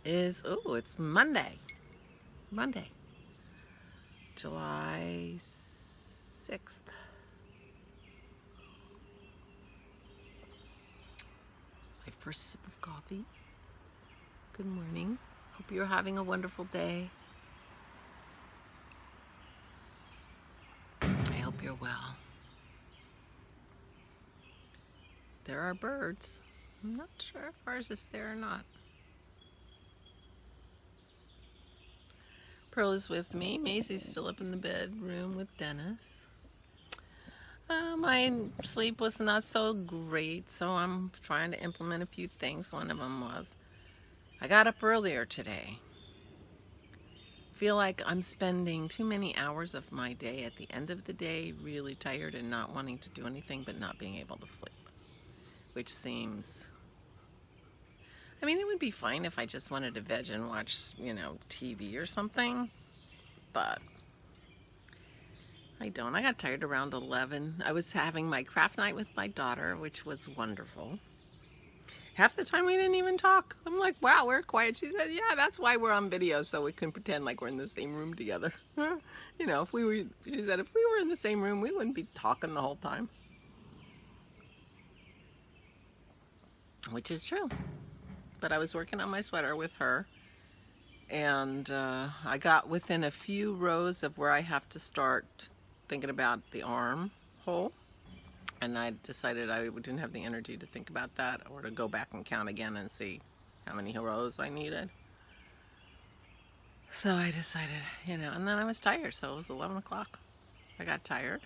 is, it's Monday. July 6th. My first sip of coffee. Good morning. Hope you're having a wonderful day. I hope you're well. There are birds. I'm not sure if ours is there or not. Pearl is with me. Maisie's still up in the bedroom with Dennis. My sleep was not so great, so I'm trying to implement a few things. One of them was I got up earlier today. I feel like I'm spending too many hours of my day at the end of the day really tired and not wanting to do anything but not being able to sleep, which seems... I mean, it would be fine if I just wanted to veg and watch, TV or something, but I don't. I got tired around 11. I was having my craft night with my daughter, which was wonderful. Half the time we didn't even talk. I'm like, wow, we're quiet. She said, yeah, that's why we're on video, so we can pretend like we're in the same room together. She said, if we were in the same room, we wouldn't be talking the whole time. Which is true. But I was working on my sweater with her, and I got within a few rows of where I have to start thinking about the armhole, and I decided I didn't have the energy to think about that or to go back and count again and see how many rows I needed. So I decided, and then I was tired, so it was 11 o'clock. I got tired.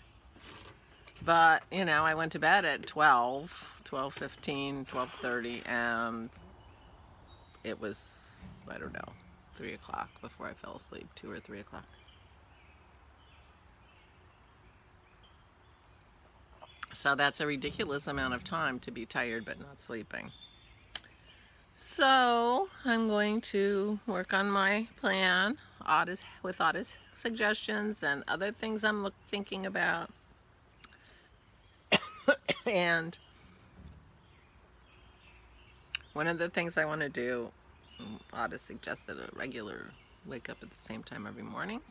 But, I went to bed at 12:15, 12:30, and it was, I don't know, 3 o'clock before I fell asleep, 2 or 3 o'clock. So that's a ridiculous amount of time to be tired but not sleeping. So I'm going to work on my plan with Otto's suggestions and other things I'm thinking about. And one of the things I want to do, Otto suggested a regular wake up at the same time every morning.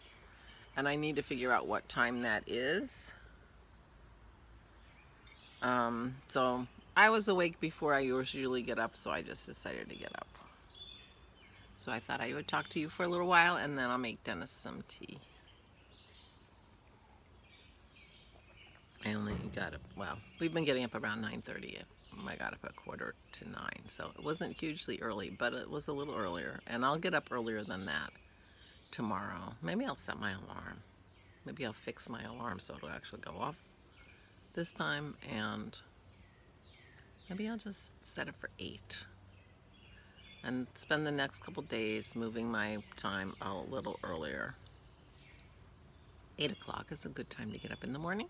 And I need to figure out what time that is. So I was awake before I usually get up, so I just decided to get up. So I thought I would talk to you for a little while, and then I'll make Dennis some tea. I only got up, we've been getting up around 9:30. I got up at 8:45, so it wasn't hugely early, but it was a little earlier. And I'll get up earlier than that tomorrow. Maybe I'll set my alarm. Maybe I'll fix my alarm so it'll actually go off this time, and maybe I'll just set it for 8 and spend the next couple days moving my time a little earlier. 8 o'clock is a good time to get up in the morning.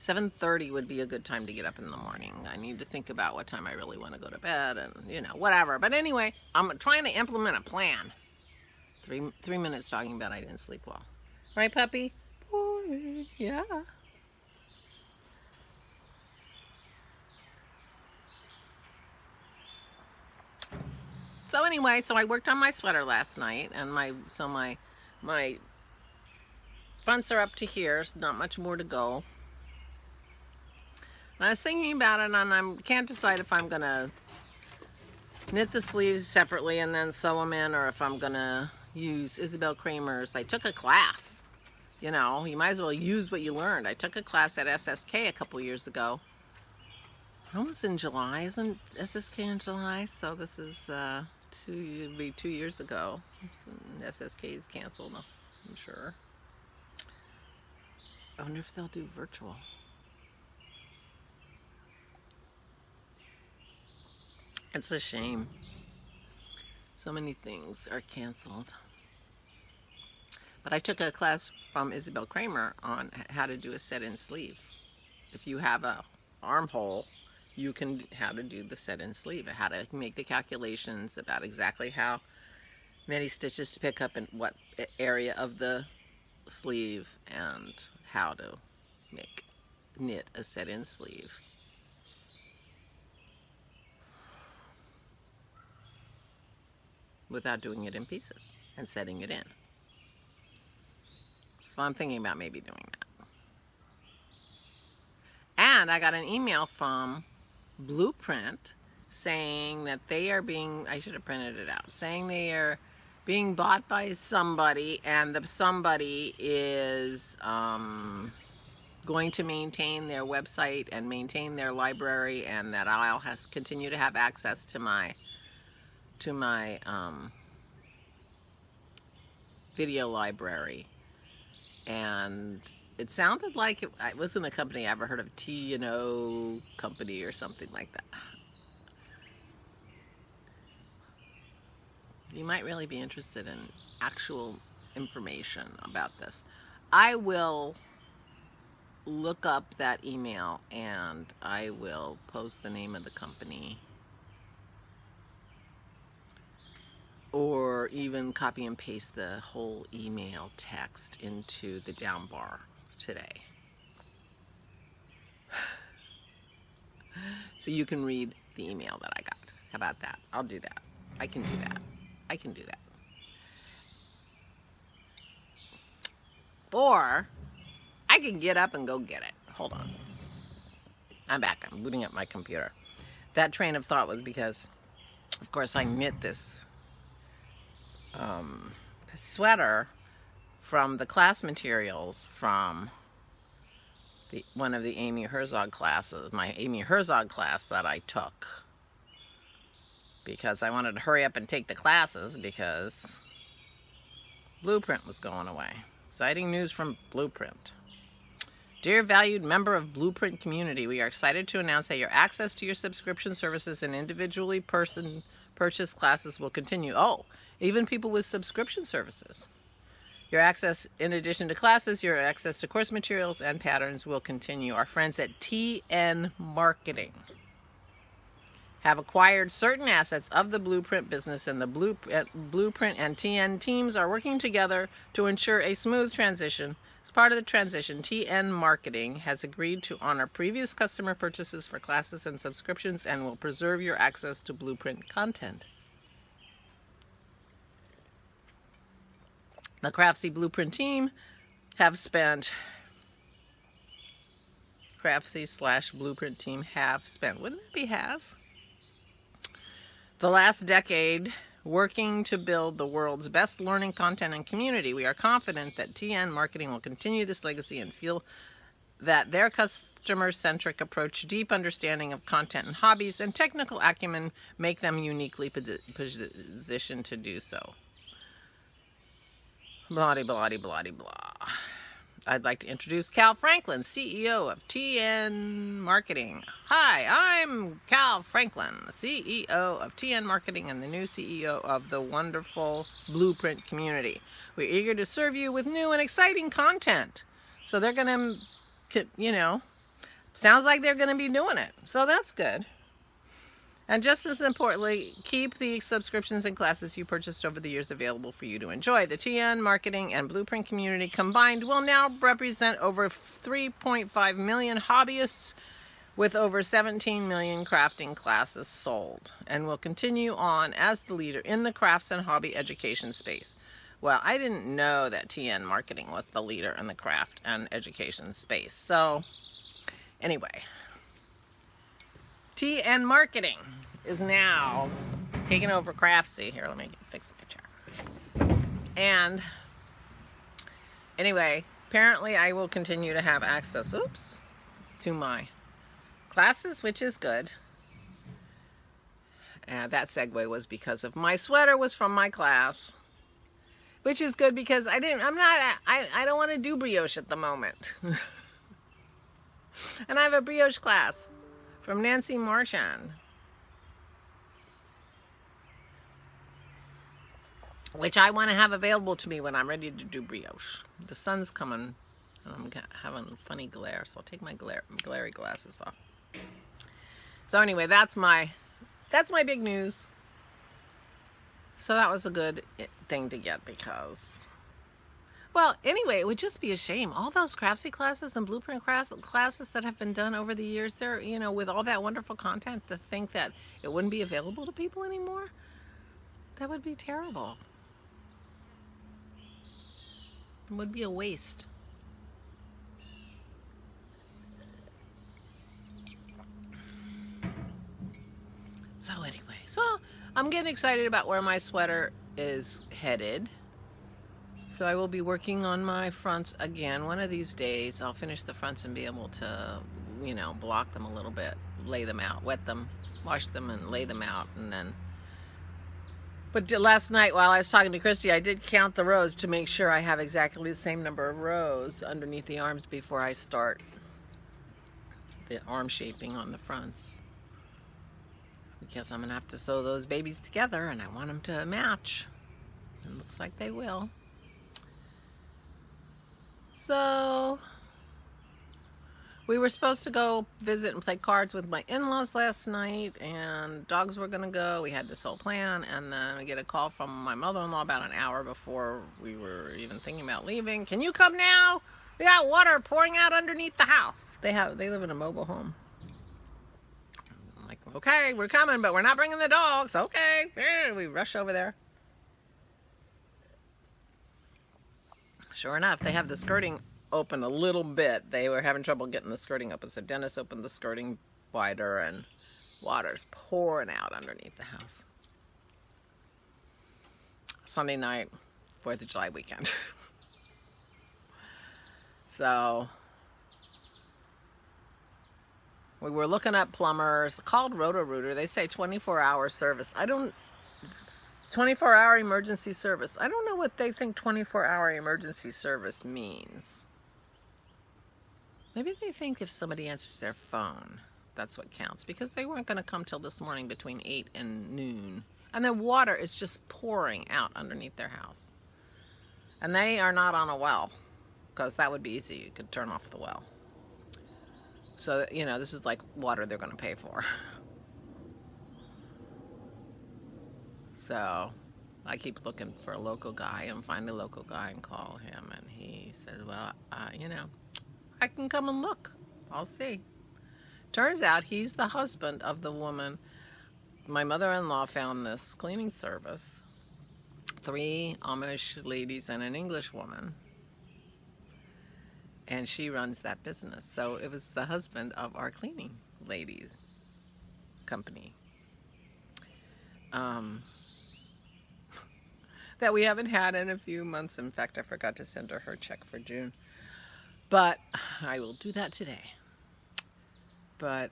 7:30 would be a good time to get up in the morning. I need to think about what time I really want to go to bed and, whatever. But anyway, I'm trying to implement a plan. 3 minutes talking about I didn't sleep well. Right, puppy? Boy, yeah. So anyway, I worked on my sweater last night, and my fronts are up to here. So not much more to go. And I was thinking about it, and I can't decide if I'm going to knit the sleeves separately and then sew them in, or if I'm going to use Isabel Kramer's. I took a class. You might as well use what you learned. I took a class at SSK a couple years ago. Almost in July. Isn't SSK in July? So this is it'd be 2 years ago. SSK is canceled, I'm sure. I wonder if they'll do virtual. It's a shame. So many things are canceled. But I took a class from Isabel Kramer on how to do a set-in sleeve. If you have a armhole, you can how to do the set-in sleeve, how to make the calculations about exactly how many stitches to pick up in what area of the sleeve, and how to knit a set-in sleeve. without doing it in pieces and setting it in. So I'm thinking about maybe doing that. And I got an email from Blueprint saying that they are being, I should have printed it out, saying they are being bought by somebody, and the somebody is going to maintain their website and maintain their library, and that I'll continue to have access to my video library. And it sounded like it wasn't a company I ever heard of, T&O company or something like that. You might really be interested in actual information about this. I will look up that email and I will post the name of the company, or even copy and paste the whole email text into the down bar today. So you can read the email that I got. How about that? I'll do that. I can do that. I can do that. Or I can get up and go get it. Hold on. I'm back. I'm booting up my computer. That train of thought was because, of course, I knit this sweater from the class materials from one of the Amy Herzog classes, my Amy Herzog class that I took, because I wanted to hurry up and take the classes because Blueprint was going away. Exciting news from Blueprint. Dear valued member of Blueprint community, we are excited to announce that your access to your subscription services and individually purchased classes will continue. Oh, even people with subscription services. Your access, in addition to classes, your access to course materials and patterns will continue. Our friends at TN Marketing have acquired certain assets of the Blueprint business, and the Blueprint and TN teams are working together to ensure a smooth transition. As part of the transition, TN Marketing has agreed to honor previous customer purchases for classes and subscriptions and will preserve your access to Blueprint content. The Craftsy Blueprint team have spent, Craftsy/Blueprint team have spent, wouldn't it be has? The last decade working to build the world's best learning content and community. We are confident that TN Marketing will continue this legacy and feel that their customer-centric approach, deep understanding of content and hobbies, and technical acumen make them uniquely positioned to do so. Blah, blah, blah, blah, blah. I'd like to introduce Cal Franklin, CEO of TN Marketing. Hi, I'm Cal Franklin, CEO of TN Marketing and the new CEO of the wonderful Blueprint community. We're eager to serve you with new and exciting content. So they're going to, sounds like they're going to be doing it. So that's good. And just as importantly, keep the subscriptions and classes you purchased over the years available for you to enjoy. The TN Marketing and Blueprint community combined will now represent over 3.5 million hobbyists with over 17 million crafting classes sold, and will continue on as the leader in the crafts and hobby education space. Well, I didn't know that TN Marketing was the leader in the craft and education space. So, anyway, TN Marketing is now taking over Craftsy. Here, let me fix my chair. And anyway, apparently I will continue to have access, to my classes, which is good. That segue was because of my sweater was from my class, which is good because I don't want to do brioche at the moment. And I have a brioche class from Nancy Marchand, which I want to have available to me when I'm ready to do brioche. The sun's coming and I'm having funny glare, so I'll take my glary glasses off. So anyway, that's my big news. So that was a good thing to get because, well, anyway, it would just be a shame. All those Craftsy classes and Blueprint classes that have been done over the years, they're, with all that wonderful content, to think that it wouldn't be available to people anymore. That would be terrible. It would be a waste. So anyway, so I'm getting excited about where my sweater is headed. So I will be working on my fronts again. One of these days I'll finish the fronts and be able to, you know, block them a little bit, lay them out, wet them, wash them and lay them out, and then. But last night while I was talking to Christy, I did count the rows to make sure I have exactly the same number of rows underneath the arms before I start the arm shaping on the fronts. Because I'm going to have to sew those babies together and I want them to match. It looks like they will. So, we were supposed to go visit and play cards with my in-laws last night, and dogs were going to go. We had this whole plan, and then we get a call from my mother-in-law about an hour before we were even thinking about leaving. Can you come now? We got water pouring out underneath the house. They live in a mobile home. I'm like, okay, we're coming, but we're not bringing the dogs. Okay, we rush over there. Sure enough, they have the skirting open a little bit. They were having trouble getting the skirting open, so Dennis opened the skirting wider and water's pouring out underneath the house. Sunday night, 4th of July weekend. So we were looking at plumbers, called Roto-Rooter. They say 24-hour service. 24-hour emergency service. I don't know what they think 24-hour emergency service means. Maybe they think if somebody answers their phone, that's what counts. Because they weren't going to come till this morning between 8 and noon. And the water is just pouring out underneath their house. And they are not on a well. Because that would be easy. You could turn off the well. So, you know, this is like water they're going to pay for. So I keep looking for a local guy and find a local guy and call him. And he says, well, you know, I can come and look. I'll see. Turns out he's the husband of the woman. My mother-in-law found this cleaning service. 3 Amish ladies and an English woman. And she runs that business. So it was the husband of our cleaning ladies company. That we haven't had in a few months. In fact, I forgot to send her check for June. But I will do that today. But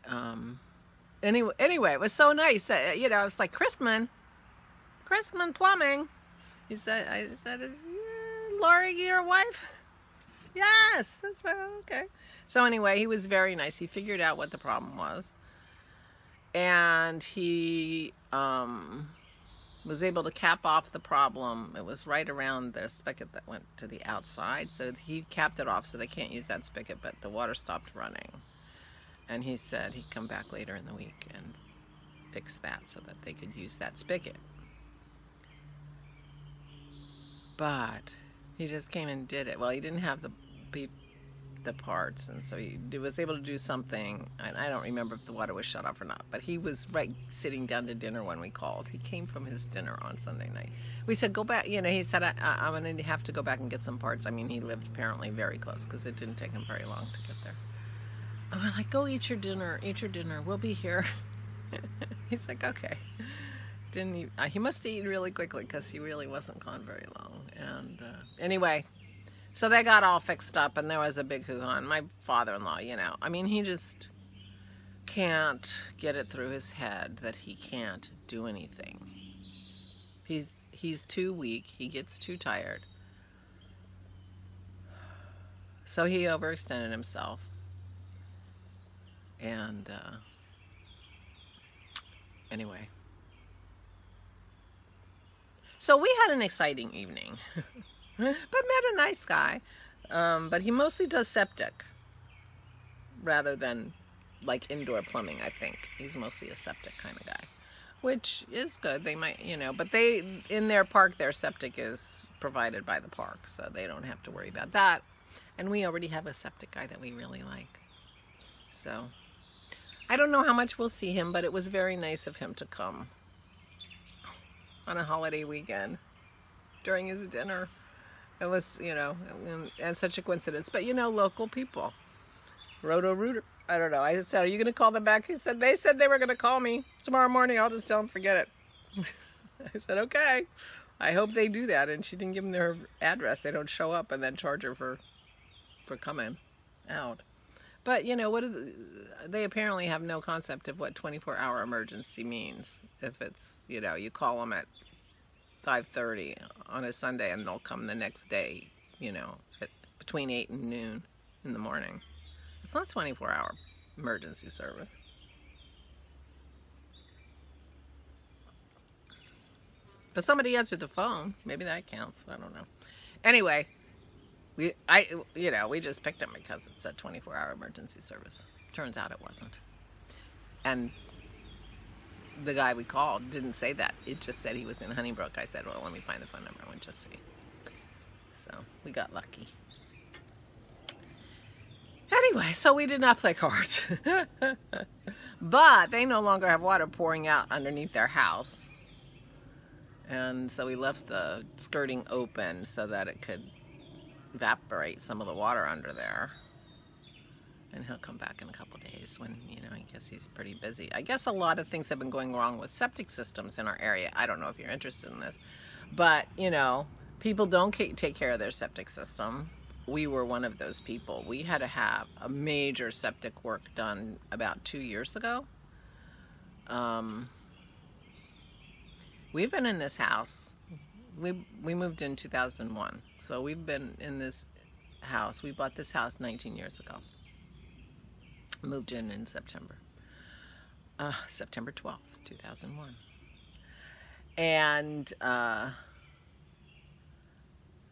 anyway, it was so nice. You know, it's like Christman Plumbing. I said, is Laurie your wife? Yes, that's fine. Okay. So anyway, he was very nice. He figured out what the problem was. And he was able to cap off the problem. It was right around the spigot that went to the outside. So he capped it off so they can't use that spigot, but the water stopped running. And he said he'd come back later in the week and fix that so that they could use that spigot. But he just came and did it. Well, he didn't have the parts, and so he was able to do something. I don't remember if the water was shut off or not, but he was right sitting down to dinner when we called. He came from his dinner on Sunday night. We said, go back. You know, he said, I'm going to have to go back and get some parts. I mean, he lived apparently very close because it didn't take him very long to get there. And we're like, go eat your dinner. Eat your dinner. We'll be here. He's like, okay. Didn't he must have eaten really quickly because he really wasn't gone very long. And anyway, so they got all fixed up, and there was a big hoo-ha. And my father-in-law, you know, I mean, he just can't get it through his head that he can't do anything. He's too weak. He gets too tired. So he overextended himself. And anyway. So we had an exciting evening. But met a nice guy. But he mostly does septic rather than like indoor plumbing, I think. He's mostly a septic kind of guy, which is good. They might, you know, but in their park, their septic is provided by the park, so they don't have to worry about that. And we already have a septic guy that we really like. So I don't know how much we'll see him, but it was very nice of him to come. on a holiday weekend during his dinner. It was, you know, and such a coincidence. But, you know, local people. Roto-Rooter. I don't know. I said, are you going to call them back? He said, they said they were going to call me tomorrow morning. I'll just tell them, forget it. I said, okay. I hope they do that. And she didn't give them their address. They don't show up and then charge her for coming out. But, you know, they apparently have no concept of what 24-hour emergency means. If it's, you know, you call them at 5:30 on a Sunday and they'll come the next day, you know, between 8 and noon in the morning. It's not 24-hour emergency service. But somebody answered the phone. Maybe that counts. I don't know. Anyway, we just picked him because it said 24-hour emergency service. Turns out it wasn't. And the guy we called didn't say that. It just said he was in Honeybrook. I said, well, let me find the phone number and just see. So we got lucky. Anyway, so we did not play cards. But they no longer have water pouring out underneath their house. And so we left the skirting open so that it could evaporate some of the water under there. And he'll come back in a couple days when, you know, I guess he's pretty busy. I guess a lot of things have been going wrong with septic systems in our area. I don't know if you're interested in this. But, you know, people don't take care of their septic system. We were one of those people. We had to have a major septic work done about 2 years ago. We've been in this house. We moved in 2001. So we've been in this house. We bought this house 19 years ago. Moved in September. September 12th, 2001. And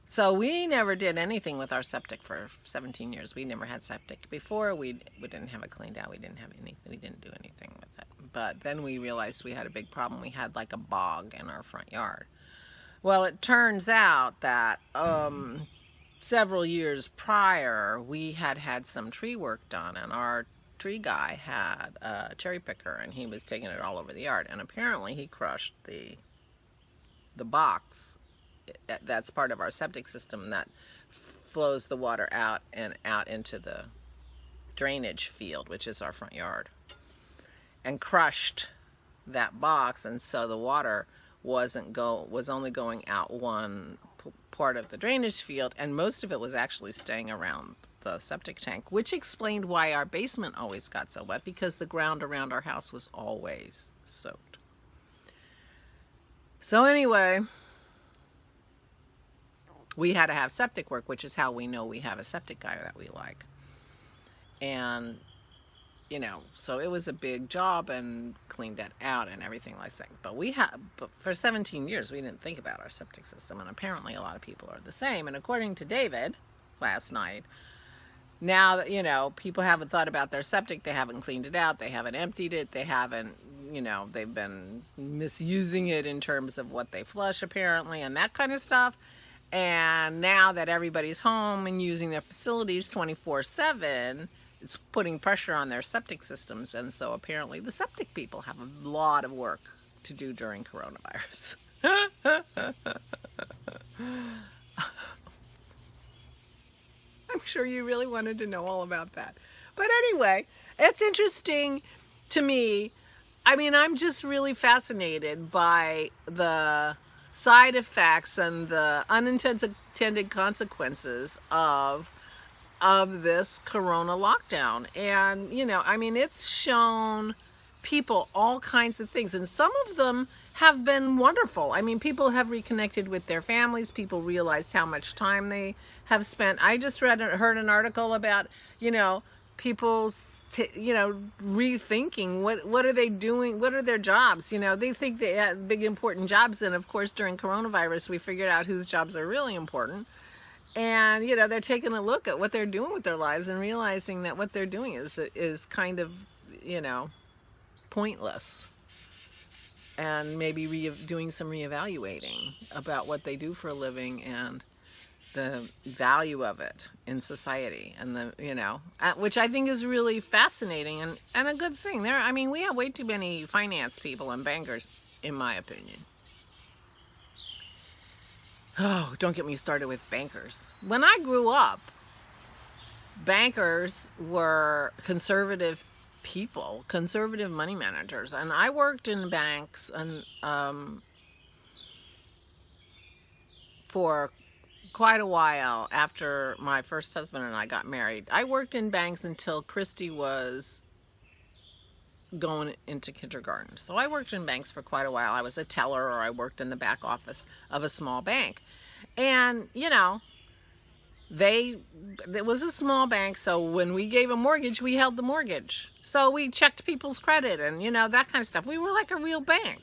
so we never did anything with our septic for 17 years. We never had septic before. We didn't have it cleaned out. We didn't have anything. We didn't do anything with it. But then we realized we had a big problem. We had like a bog in our front yard. Well, it turns out that several years prior, we had some tree work done, and our tree guy had a cherry picker, and he was taking it all over the yard. And apparently, he crushed the box that's part of our septic system that flows the water out and out into the drainage field, which is our front yard, and crushed that box, and so the water was only going out one part of the drainage field, and most of it was actually staying around the septic tank, which explained why our basement always got so wet, because the ground around our house was always soaked. So anyway, we had to have septic work, which is how we know we have a septic guy that we like. And, you know, so it was a big job and cleaned it out and everything like that. But for 17 years, we didn't think about our septic system. And apparently a lot of people are the same. And according to David last night, now that, you know, people haven't thought about their septic, they haven't cleaned it out, they haven't emptied it, they haven't, you know, they've been misusing it in terms of what they flush apparently and that kind of stuff. And now that everybody's home and using their facilities 24/7, it's putting pressure on their septic systems. And so apparently the septic people have a lot of work to do during coronavirus. I'm sure you really wanted to know all about that. But anyway, it's interesting to me. I mean, I'm just really fascinated by the side effects and the unintended consequences of this corona lockdown. And, you know, I mean, it's shown people all kinds of things, and some of them have been wonderful. I mean, people have reconnected with their families. People realized how much time they have spent. I just heard an article about, you know, people's rethinking what are they doing, what are their jobs. You know, they think they have big important jobs, and of course during coronavirus we figured out whose jobs are really important. And, you know, they're taking a look at what they're doing with their lives and realizing that what they're doing is kind of, you know, pointless. And maybe doing some reevaluating about what they do for a living and the value of it in society, and the, you know, which I think is really fascinating and a good thing. I mean, we have way too many finance people and bankers, in my opinion. Oh, don't get me started with bankers. When I grew up, bankers were conservative people, conservative money managers, and I worked in banks and for quite a while after my first husband and I got married. I worked in banks until Christy was going into kindergarten. So I worked in banks for quite a while. I was a teller, or I worked in the back office of a small bank. And, you know, it was a small bank, so when we gave a mortgage, we held the mortgage. So we checked people's credit and, you know, that kind of stuff. We were like a real bank.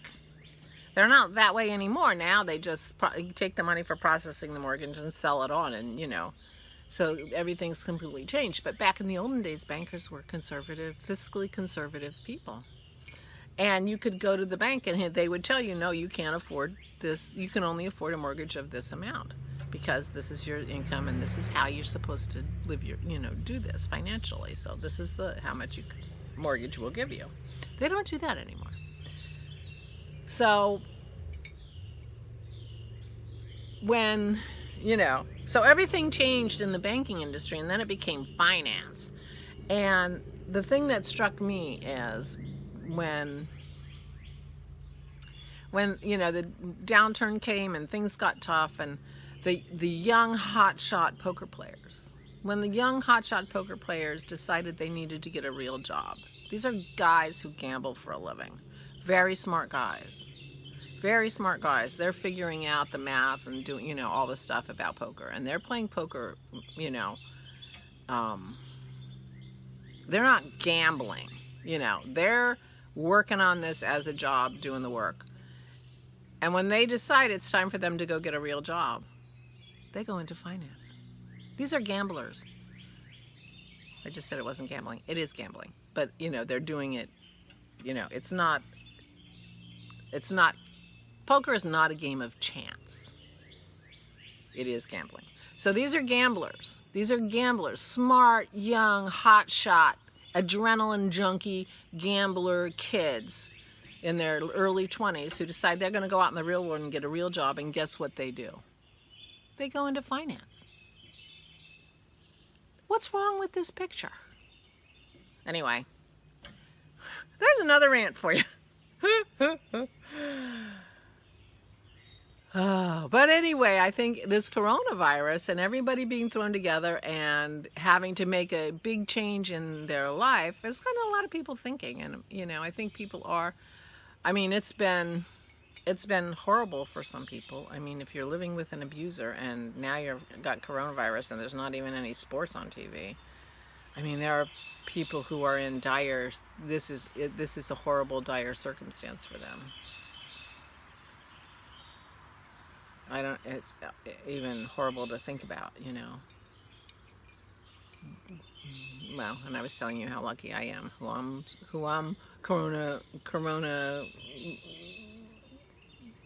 They're not that way anymore. Now they just take the money for processing the mortgage and sell it on, and, you know, so everything's completely changed. But back in the olden days, bankers were conservative, fiscally conservative people. And you could go to the bank and they would tell you, no, you can't afford this. You can only afford a mortgage of this amount because this is your income and this is how you're supposed to live your, you know, do this financially. So this is how much mortgage will give you. They don't do that anymore. So when, you know, so everything changed in the banking industry, and then it became finance. And the thing that struck me is when you know, the downturn came and things got tough, and the young hotshot poker players, when the young hotshot poker players decided they needed to get a real job. These are guys who gamble for a living. Very smart guys. Very smart guys. They're figuring out the math and doing, you know, all the stuff about poker. And they're playing poker, you know, they're not gambling, you know. They're working on this as a job, doing the work. And when they decide it's time for them to go get a real job, they go into finance. These are gamblers. I just said it wasn't gambling. It is gambling. But, you know, they're doing it, you know, it's not, poker is not a game of chance. It is gambling. So these are gamblers. These are gamblers. Smart, young, hotshot, adrenaline junkie, gambler kids in their early 20s who decide they're going to go out in the real world and get a real job, and guess what they do? They go into finance. What's wrong with this picture? Anyway, there's another rant for you. Oh, but anyway, I think this coronavirus and everybody being thrown together and having to make a big change in their life has got a lot of people thinking. And, you know, I think people are, I mean, it's been horrible for some people. I mean, if you're living with an abuser and now you've got coronavirus and there's not even any sports on TV, I mean, there are people who are in dire, this is a horrible, dire circumstance for them. It's even horrible to think about, you know. Well, and I was telling you how lucky I am, who I'm corona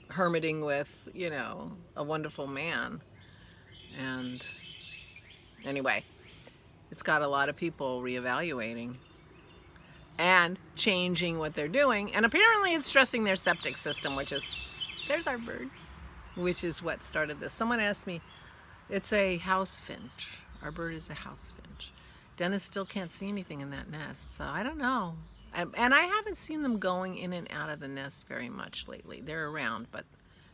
hermiting with, you know, a wonderful man. And anyway, it's got a lot of people reevaluating and changing what they're doing. And apparently it's stressing their septic system, which is, there's our bird, which is what started this. Someone asked me, it's a house finch. Our bird is a house finch. Dennis still can't see anything in that nest, so I don't know. And I haven't seen them going in and out of the nest very much lately. They're around, but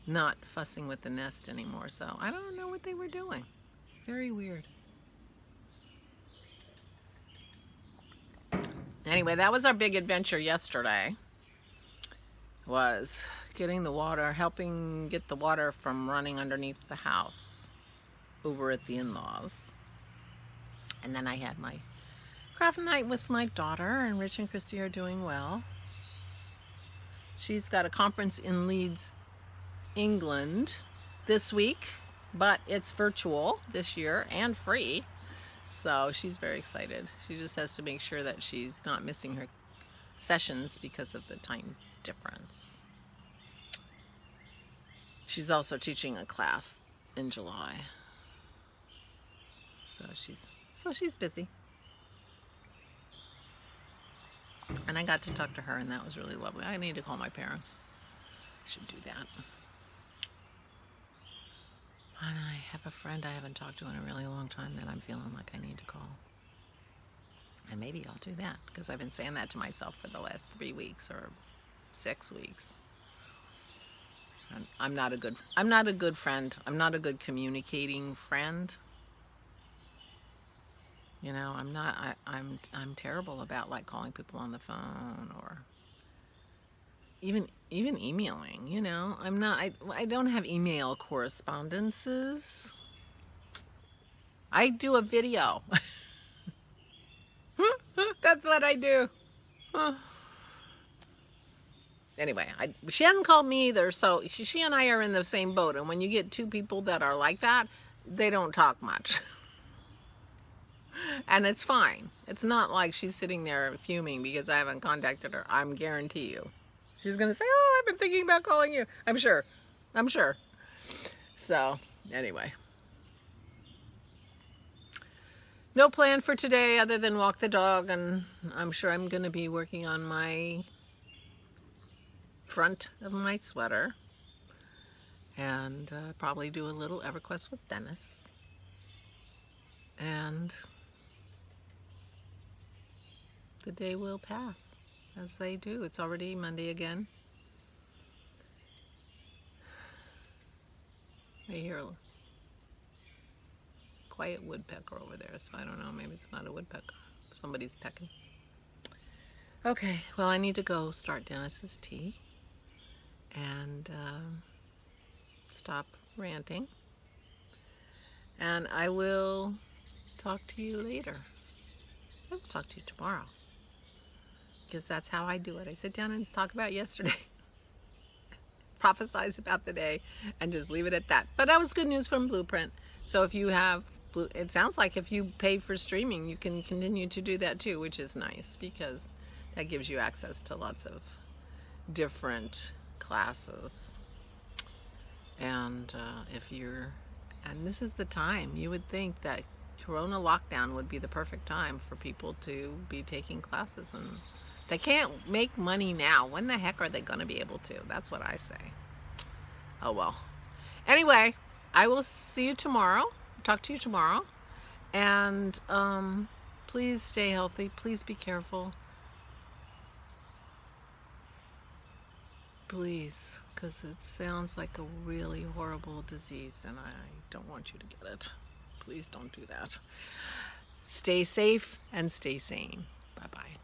not fussing with the nest anymore, so I don't know what they were doing. Very weird. Anyway, that was our big adventure yesterday, was getting the water, helping get the water from running underneath the house over at the in-laws. And then I had my craft night with my daughter, and Rich and Christy are doing well. She's got a conference in Leeds, England this week, but it's virtual this year and free. So she's very excited. She just has to make sure that she's not missing her sessions because of the time difference. She's also teaching a class in July. So she's busy. And I got to talk to her, and that was really lovely. I need to call my parents. I should do that. And I have a friend I haven't talked to in a really long time that I'm feeling like I need to call. And maybe I'll do that, because I've been saying that to myself for the last 3 weeks or 6 weeks. I'm not a good friend. I'm not a good communicating friend. You know, I'm terrible about like calling people on the phone or even emailing, you know. I don't have email correspondences. I do a video. That's what I do. Anyway, she hadn't called me either, so she and I are in the same boat. And when you get two people that are like that, they don't talk much. And it's fine. It's not like she's sitting there fuming because I haven't contacted her. I'm guarantee you. She's going to say, oh, I've been thinking about calling you. I'm sure. So, anyway. No plan for today other than walk the dog, and I'm sure I'm going to be working on my front of my sweater, and probably do a little EverQuest with Dennis, and the day will pass as they do. It's already Monday again. I hear a quiet woodpecker over there, so I don't know, maybe it's not a woodpecker. Somebody's pecking. Okay, well, I need to go start Dennis's tea and stop ranting, and I will talk to you later. I'll talk to you tomorrow, because that's how I do it. I sit down and talk about yesterday, prophesize about the day, and just leave it at that. But that was good news from Blueprint. So if you have, it sounds like if you paid for streaming, you can continue to do that too, which is nice, because that gives you access to lots of different classes. And and this is the time, you would think that Corona lockdown would be the perfect time for people to be taking classes, and they can't make money now. When the heck are they going to be able to? That's what I say. Oh well. Anyway, I will see you tomorrow. Talk to you tomorrow. And please stay healthy. Please be careful. Please, because it sounds like a really horrible disease, and I don't want you to get it. Please don't do that. Stay safe and stay sane. Bye-bye.